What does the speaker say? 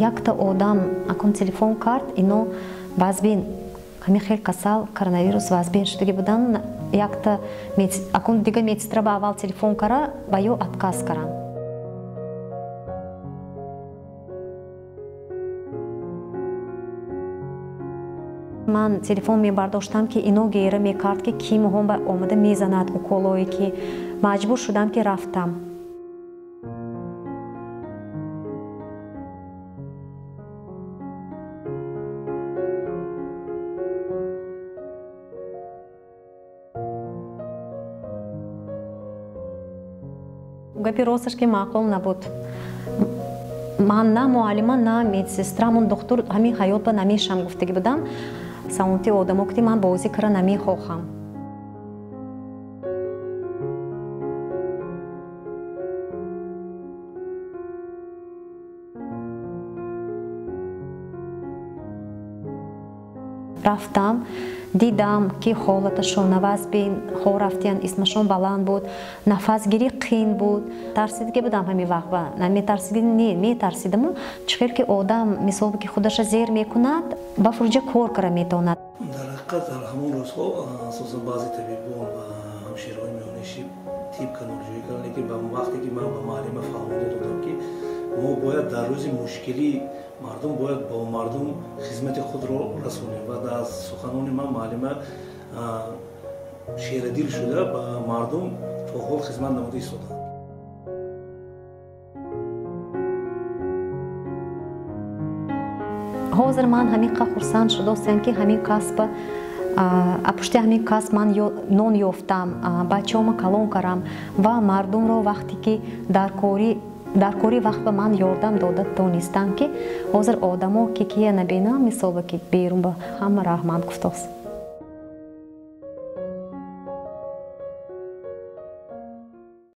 якта одам акун телефон кард ино вазбин ҳами хел касал коронавирус вазбин шудагӣ будан якта акун дига медсестра ба аввал телефон кара ба ё отказ каран. Ман телефон мебардоштам ки ино гера мекард ки ки моҳон ба омада мезанад уколое ки маҷбур шудам ки рафтам. гапи росташ ки маъқул набуд. Ман на муаллима на медсестрамон духтур ҳамин ҳаёт ба намешам гуфтагӣ будам. Саломати одамо гуфти ман бозӣ кара намехоҳам. рафтам дидам ки ҳолаташон навазбин хо рафтиян исмашон баланд буд, нафасгирӣ қин буд. Тарсидагӣ будам ҳамин вақт ва наметарсидӣ не метарсидаму чӣ хел ки одам мисол ки худаша зер мекунад ба фурӯҷа кор кара метавонад. дар ҳақиқат дар ҳамон рӯзҳо асосан баъзе табибон ва ҳамшираҳои миёнишӣ тиб канорҷӯӣ карданд, лекин ба вақте ки ман ба муаллима фаҳмода додам ки мо бояд дар рӯзи мушкилӣ мардум бояд бо мардум хизмати худро расонем ва дар суханони ман муаллима шерадил шуда ба мардум то ҳол хизмат намуда истоданд. ҳозир ман ҳамин қадр хурсанд шудастам ки ҳамин касб пушти ҳамин касб ман нон ёфтам, бачаҳома калон карам ва мардумро вақте ки дар кори вақт ба ман ёрдам дода донистам ки ҳозир одамо ки кия набинам мисол ки берун ба ҳама раҳмат гуфтост.